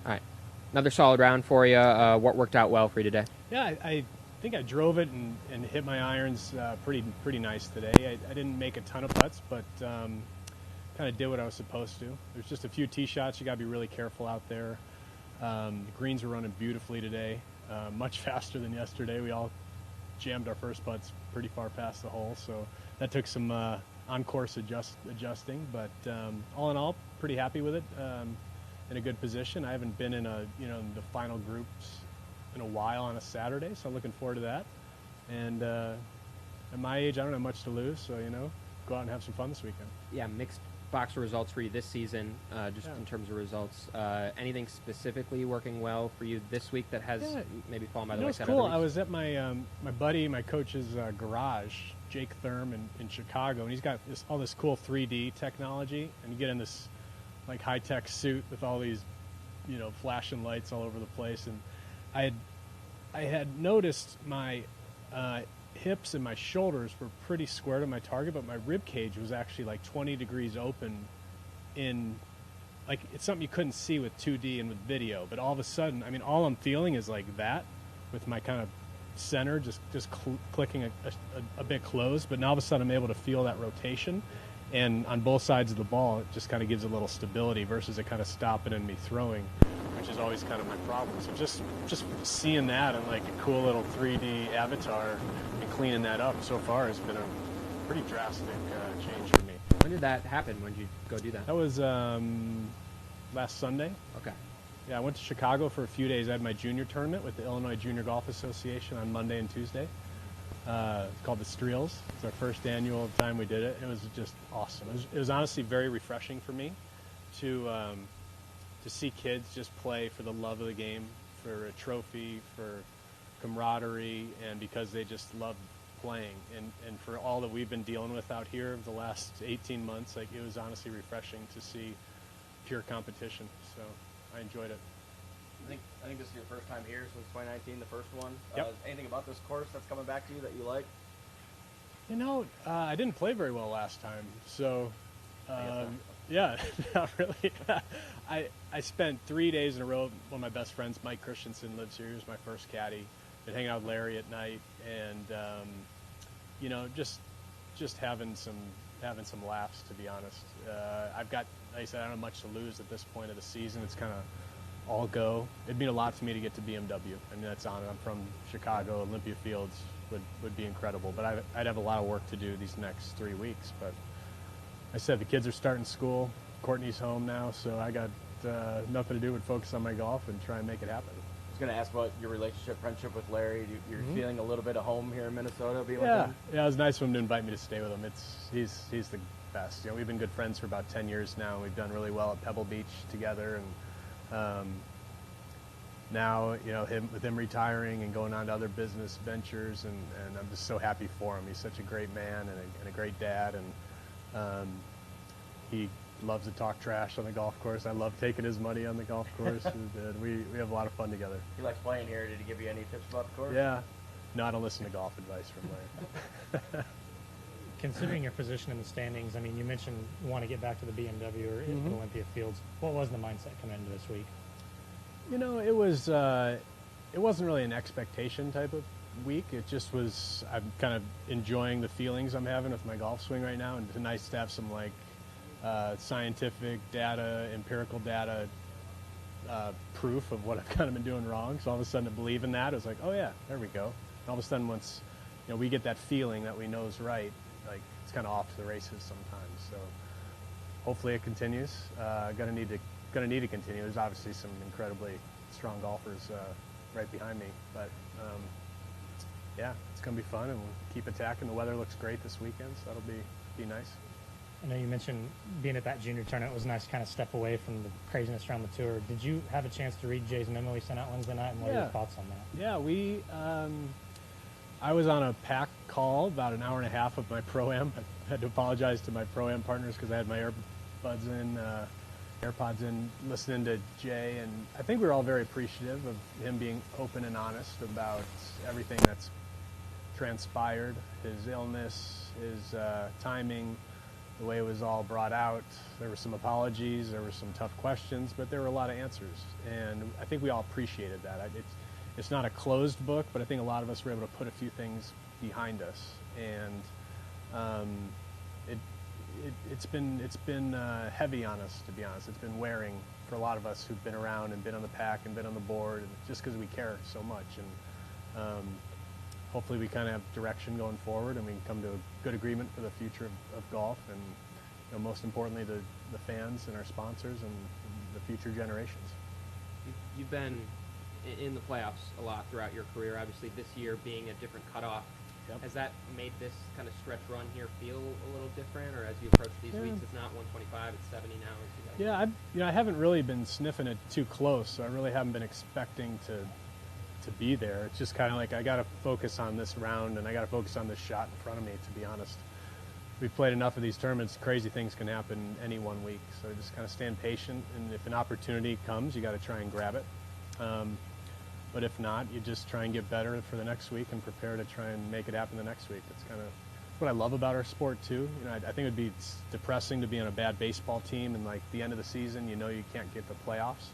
All right. Another solid round for you. What worked out well for you today? Yeah, I think I drove it and hit my irons pretty nice today. I didn't make a ton of putts, but kind of did what I was supposed to. There's just a few tee shots you got to be really careful out there. The greens were running beautifully today, much faster than yesterday. We all jammed our first putts pretty far past the hole, so that took some on-course adjusting. But all in all, pretty happy with it. In a good position. I haven't been in in the final groups in a while on a Saturday, so I'm looking forward to that. And at my age, I don't have much to lose, so go out and have some fun this weekend. Yeah, mixed box results for you this season, in terms of results. Anything specifically working well for you this week that has maybe fallen by the wayside? It's cool. I was at my my coach's garage, Jake Thurm in Chicago, and he's got all this cool 3D technology, and you get in this like high-tech suit with all these, flashing lights all over the place. And I had noticed my hips and my shoulders were pretty square to my target, but my rib cage was actually like 20 degrees open it's something you couldn't see with 2D and with video. But all of a sudden, all I'm feeling is like that with my kind of center just clicking a bit closed. But now all of a sudden I'm able to feel that rotation. And on both sides of the ball, it just kind of gives a little stability versus it kind of stopping and me throwing, which is always kind of my problem. So just seeing that in like a cool little 3D avatar and cleaning that up so far has been a pretty drastic change for me. When did that happen? When did you go do that? That was last Sunday. Okay. Yeah, I went to Chicago for a few days. I had my junior tournament with the Illinois Junior Golf Association on Monday and Tuesday. It's called the Streels. It's our first annual time we did it. It was just awesome. It was honestly very refreshing for me to see kids just play for the love of the game, for a trophy, for camaraderie, and because they just love playing. And for all that we've been dealing with out here the last 18 months, it was honestly refreshing to see pure competition. So I enjoyed it. I think this is your first time here since 2019, the first one. Yep. Anything about this course that's coming back to you that you like? I didn't play very well last time, so yeah, not really. I spent 3 days in a row. One of my best friends, Mike Christensen, lives here. He was my first caddy. Been hanging out with Larry at night, and just having some laughs. To be honest, I've got, like I said, I don't have much to lose at this point of the season. It's kind of all go. It'd mean a lot to me to get to BMW. That's on it. I'm from Chicago. Olympia Fields would be incredible. But I'd have a lot of work to do these next 3 weeks. But I said the kids are starting school. Courtney's home now, so I got nothing to do but focus on my golf and try and make it happen. I was going to ask about your friendship with Larry. You're feeling a little bit of home here in Minnesota being with him? Yeah, it was nice of him to invite me to stay with him. He's the best. We've been good friends for about 10 years now. We've done really well at Pebble Beach together, and now, with him retiring and going on to other business ventures, and I'm just so happy for him. He's such a great man and a great dad, and he loves to talk trash on the golf course. I love taking his money on the golf course. And we have a lot of fun together. He likes playing here. Did he give you any tips about the course? Yeah. No, I don't listen to golf advice from Larry. Considering your position in the standings, you mentioned you want to get back to the BMW or Olympia Fields. What was the mindset coming into this week? It wasn't really an expectation type of week. It just was, I'm kind of enjoying the feelings I'm having with my golf swing right now, and it's nice to have some scientific data, empirical data, proof of what I've kind of been doing wrong. So all of a sudden to believe in that, it was like, oh yeah, there we go. And all of a sudden once we get that feeling that we know is right, it's kind of off to the races sometimes. So hopefully it continues. Gonna need to continue. There's obviously some incredibly strong golfers right behind me, but yeah, it's gonna be fun, and we'll keep attacking. The weather looks great this weekend, so that'll be nice. I know you mentioned being at that junior tournament. It was nice to kind of step away from the craziness around the tour. Did you have a chance to read Jay's memo he sent out Wednesday night, and what are your thoughts on that? Yeah, I was on a pack call about an hour and a half of my Pro-Am. I had to apologize to my Pro-Am partners because I had my AirPods in, listening to Jay, and I think we were all very appreciative of him being open and honest about everything that's transpired, his illness, his timing, the way it was all brought out, there were some apologies, there were some tough questions, but there were a lot of answers. And I think we all appreciated that. It's not a closed book, but I think a lot of us were able to put a few things behind us. And it's been heavy on us, to be honest. It's been wearing for a lot of us who've been around and been on the pack and been on the board, and just because we care so much. And hopefully we kind of have direction going forward, and we can come to a good agreement for the future of golf, and most importantly the fans and our sponsors and the future generations. You've been in the playoffs a lot throughout your career. Obviously, this year being a different cutoff, has that made this kind of stretch run here feel a little different, or as you approach these weeks, it's not 125, it's 70 now? Yeah, I haven't really been sniffing it too close, so I really haven't been expecting to be there. It's just kind of like I got to focus on this round, and I got to focus on this shot in front of me, to be honest. We've played enough of these tournaments, crazy things can happen any 1 week, so just kind of stand patient, and if an opportunity comes, you got to try and grab it. But if not, you just try and get better for the next week and prepare to try and make it happen the next week. That's kind of what I love about our sport too. I think it would be depressing to be on a bad baseball team and like the end of the season, you can't get the playoffs.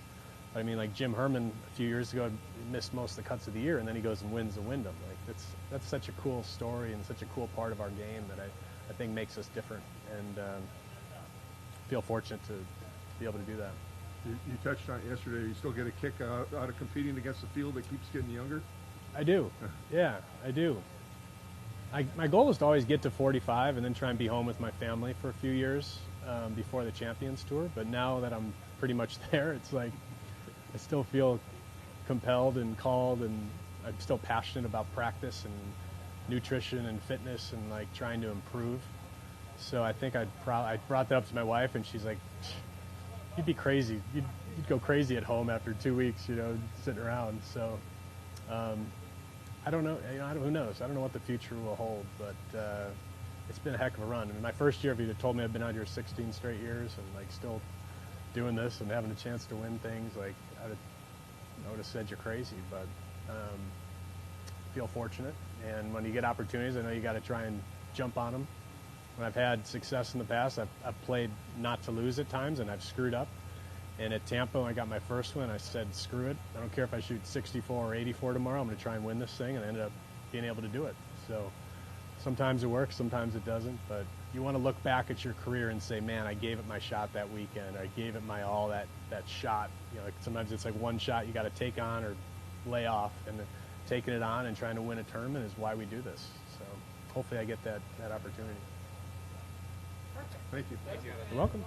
But I mean, like Jim Herman a few years ago missed most of the cuts of the year, and then he goes and wins the Wyndham. Like that's such a cool story and such a cool part of our game that I think makes us different, and feel fortunate to be able to do that. You touched on it yesterday. You still get a kick out of competing against a field that keeps getting younger? I do. Yeah, I do. My goal is to always get to 45 and then try and be home with my family for a few years before the Champions Tour. But now that I'm pretty much there, it's like I still feel compelled and called, and I'm still passionate about practice and nutrition and fitness and like trying to improve. So I think I brought that up to my wife, and she's like, "You'd be crazy. You'd go crazy at home after 2 weeks, sitting around." So I don't know. Who knows? I don't know what the future will hold, but it's been a heck of a run. I mean, my first year, if you'd have told me I've been out here 16 straight years and like still doing this and having a chance to win things, like I would have said you're crazy. But I feel fortunate, and when you get opportunities, I know you got to try and jump on them. When I've had success in the past, I've played not to lose at times, and I've screwed up. And at Tampa, when I got my first win, I said, screw it. I don't care if I shoot 64 or 84 tomorrow. I'm going to try and win this thing, and I ended up being able to do it. So sometimes it works, sometimes it doesn't. But you want to look back at your career and say, man, I gave it my shot that weekend. Or I gave it my all that shot. Like sometimes it's like one shot you got to take on or lay off. And taking it on and trying to win a tournament is why we do this. So hopefully I get that opportunity. Thank you. You're welcome.